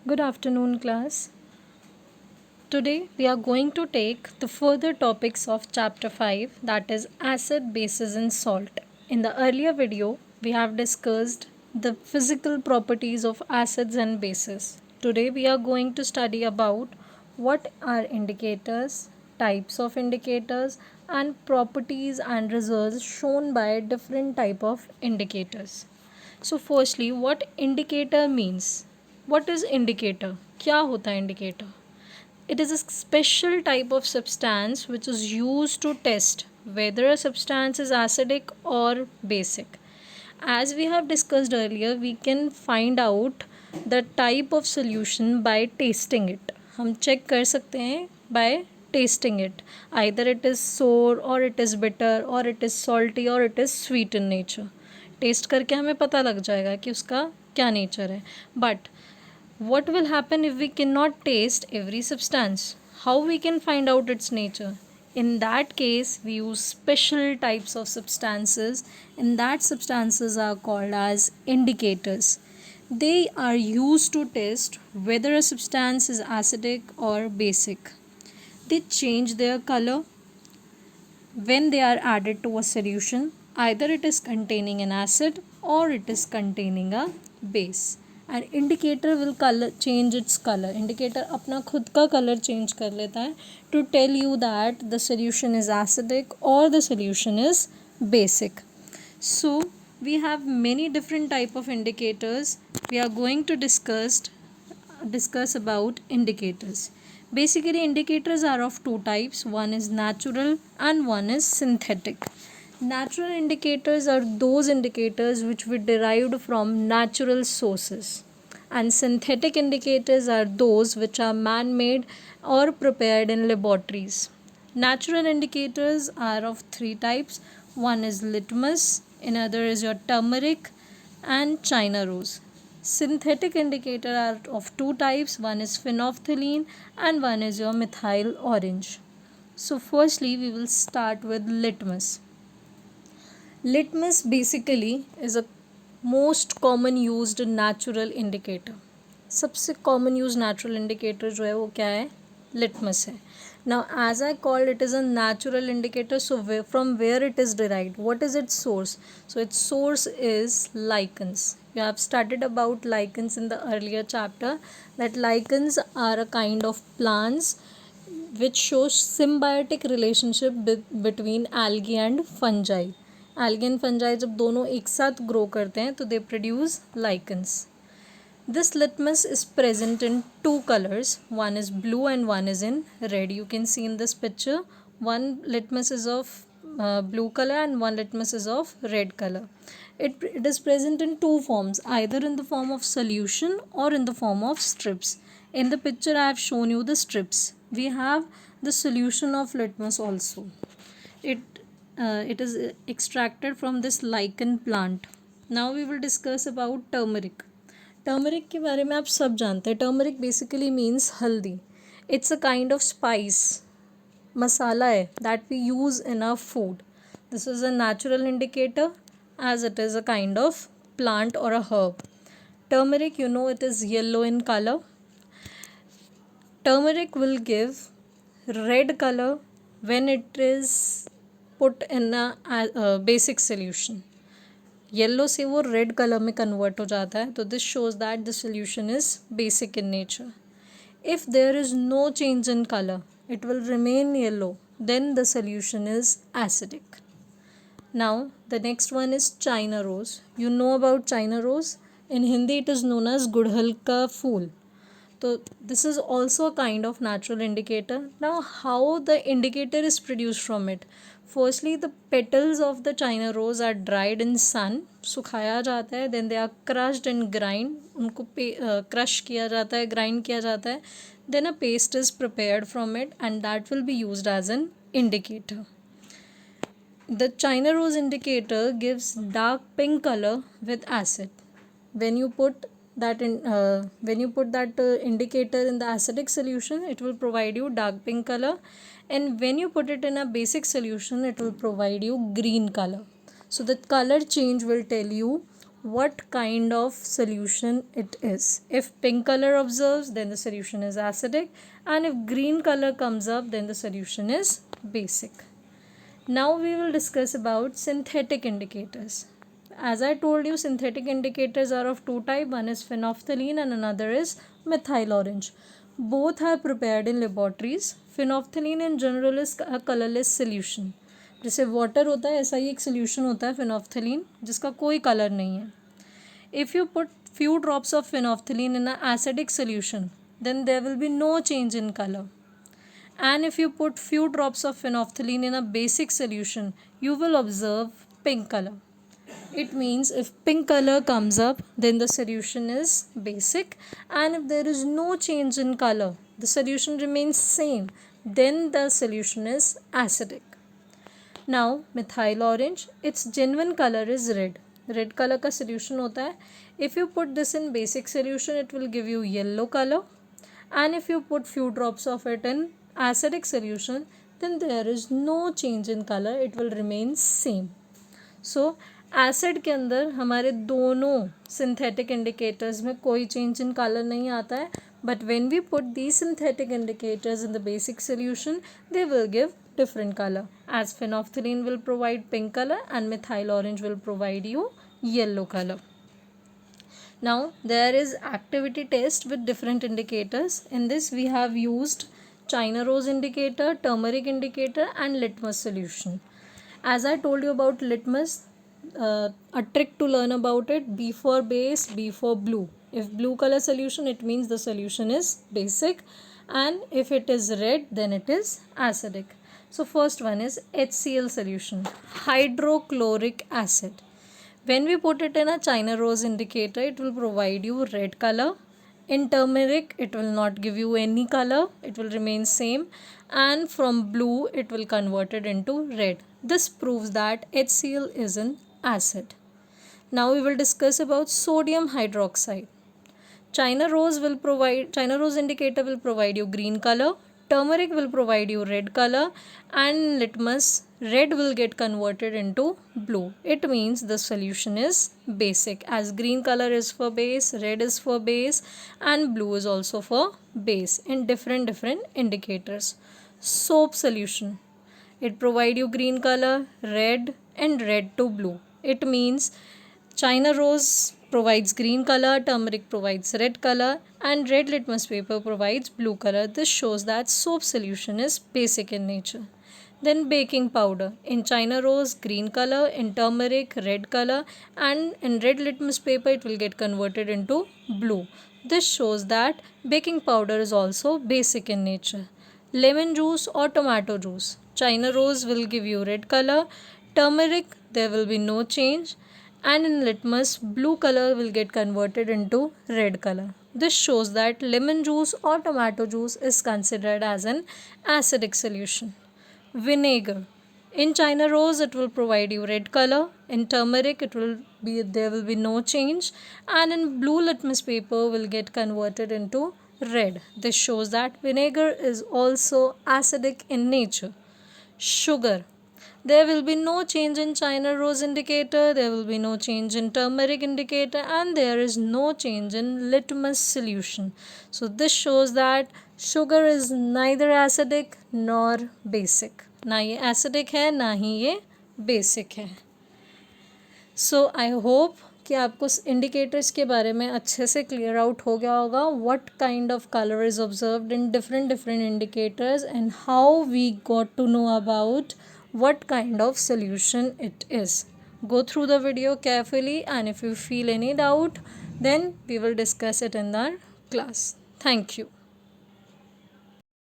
Good afternoon, class. Today we are going to take the further topics of chapter 5, that is acid, bases and salt. In the earlier video, we have discussed the physical properties of acids and bases. Today we are going to study about what are indicators, types of indicators and properties and results shown by different type of indicators. So firstly, what indicator means? What is indicator? क्या होता है indicator? It is a special type of substance which is used to test whether a substance is acidic or basic. As we have discussed earlier, we can find out the type of solution by tasting it. हम check कर सकते हैं by tasting it. Either it is sour or it is bitter or it is salty or it is sweet in nature. Test करके हमें पता लग जाएगा कि उसका क्या नेचर है. But what will happen if we cannot taste every substance? How we can find out its nature? In that case, we use special types of substances, and that substances are called as indicators. They are used to test whether a substance is acidic or basic. They change their color when they are added to a solution. Either it is containing an acid or it is containing a base. And indicator will color change its color. Indicator अपना खुद का color change कर लेता है to tell you that the solution is acidic or the solution is basic. So we have many different type of indicators. We are going to discuss about indicators. Basically, indicators are of two types. One is natural and one is synthetic. Natural indicators are those indicators which were derived from natural sources, and synthetic indicators are those which are man-made or prepared in laboratories. Natural indicators are of three types. One is litmus, another is your turmeric, and China rose. Synthetic indicators are of two types. One is phenolphthalein and one is your methyl orange. So firstly, we will start with litmus. Litmus basically is a most common used natural indicator. सबसे common used natural indicator जो है वो क्या है? Litmus है. Now as I called, it is a natural indicator. So from where it is derived? What is its source? So its source is lichens. You have studied about lichens in the earlier chapter, that lichens are a kind of plants which shows symbiotic relationship between algae and fungi. Algae and fungi जब दोनों एक साथ grow करते हैं तो they produce lichens. This litmus is present in two colors. One is blue and one is in red. You can see in this picture, one litmus is of blue color and one litmus is of red color. It is present in two forms, either in the form of solution or in the form of strips. In the picture I have shown you the strips. We have the solution of litmus also. It is extracted from this lichen plant. Now we will discuss about turmeric. Turmeric के बारे में आप सब जानते हैं. Turmeric basically means हल्दी. It's a kind of spice, मसाला है that we use in a food. This is a natural indicator as it is a kind of plant or a herb. Turmeric, you know, it is yellow in color. Turmeric will give red color when it is put in a basic solution. Yellow से वो red colour में convert हो जाता है. तो this shows that the solution is basic in nature. If there is no change in colour, it will remain yellow, then the solution is acidic. Now the next one is China rose. You know about China rose? In Hindi it is known as gudhal ka phool. So this is also a kind of natural indicator. Now how the indicator is produced from it? Firstly, the petals of the China rose are dried in sun. सुखाया जाता है. Then they are crushed and grind. उनको crush किया जाता है, grind किया जाता है. Then a paste is prepared from it and that will be used as an indicator. The China rose indicator gives dark pink color with acid. When you put that indicator in the acidic solution, it will provide you dark pink color, and when you put it in a basic solution, it will provide you green color. So the color change will tell you what kind of solution it is. If pink color observes, then the solution is acidic, and if green color comes up, then the solution is basic. Now we will discuss about synthetic indicators. As I told you, synthetic indicators are of two types. One is phenolphthalein and another is methyl orange. Both are prepared in laboratories. Phenolphthalein in general is a colorless solution. जैसे water होता है ऐसा ही एक solution होता है phenolphthalein जिसका कोई colour नहीं है. If you put few drops of phenolphthalein in an acidic solution, then there will be no change in color. And if you put few drops of phenolphthalein in a basic solution, you will observe pink color. It means if pink color comes up, then the solution is basic, and if there is no change in color, the solution remains same, then the solution is acidic. Now methyl orange, its genuine color is red. Red color का solution होता है. If you put this in basic solution, it will give you yellow color, and if you put few drops of it in acidic solution, then there is no change in color, it will remain same. So acid के अंदर हमारे दोनों synthetic indicators में कोई change in colour नहीं आता है, but when we put the synthetic indicators in the basic solution they will give different color, as phenolphthalein will provide pink color and methyl orange will provide you yellow color. Now there is activity test with different indicators. In this we have used China rose indicator, turmeric indicator and litmus solution. As I told you about litmus, a trick to learn about it: B for base, B for blue. If blue color solution, it means the solution is basic, and if it is red, then it is acidic. So first one is HCl solution, hydrochloric acid. When we put it in a China rose indicator, it will provide you red color. In turmeric, it will not give you any color, it will remain same, and from blue it will convert it into red. This proves that HCl is an acid. Now we will discuss about sodium hydroxide. China rose indicator will provide you green color, turmeric will provide you red color, and litmus, red will get converted into blue. It means the solution is basic, as green color is for base, red is for base, and blue is also for base in different indicators. Soap solution, it provide you green color, red, and red to blue. It means China rose provides green color, turmeric provides red color, and red litmus paper provides blue color. This shows that soap solution is basic in nature. Then baking powder, in China rose green color, in turmeric red color, and in red litmus paper it will get converted into blue. This shows that baking powder is also basic in nature. Lemon juice or tomato juice, China rose will give you red color, turmeric there will be no change, and in litmus blue color will get converted into red color. This shows that lemon juice or tomato juice is considered as an acidic solution. Vinegar, in China rose it will provide you red color, in turmeric there will be no change, and in blue litmus paper will get converted into red. This shows that vinegar is also acidic in nature. Sugar, there will be no change in China rose indicator, there will be no change in turmeric indicator, and there is no change in litmus solution. So this shows that sugar is neither acidic nor basic. ना ये acidic है ना ही ये basic है. So I hope कि आपको indicators के बारे में अच्छे से clear out हो गया होगा. What kind of color is observed in different indicators, and how we got to know about what kind of solution it is. Go through the video carefully, and if you feel any doubt, then we will discuss it in our class. Thank you.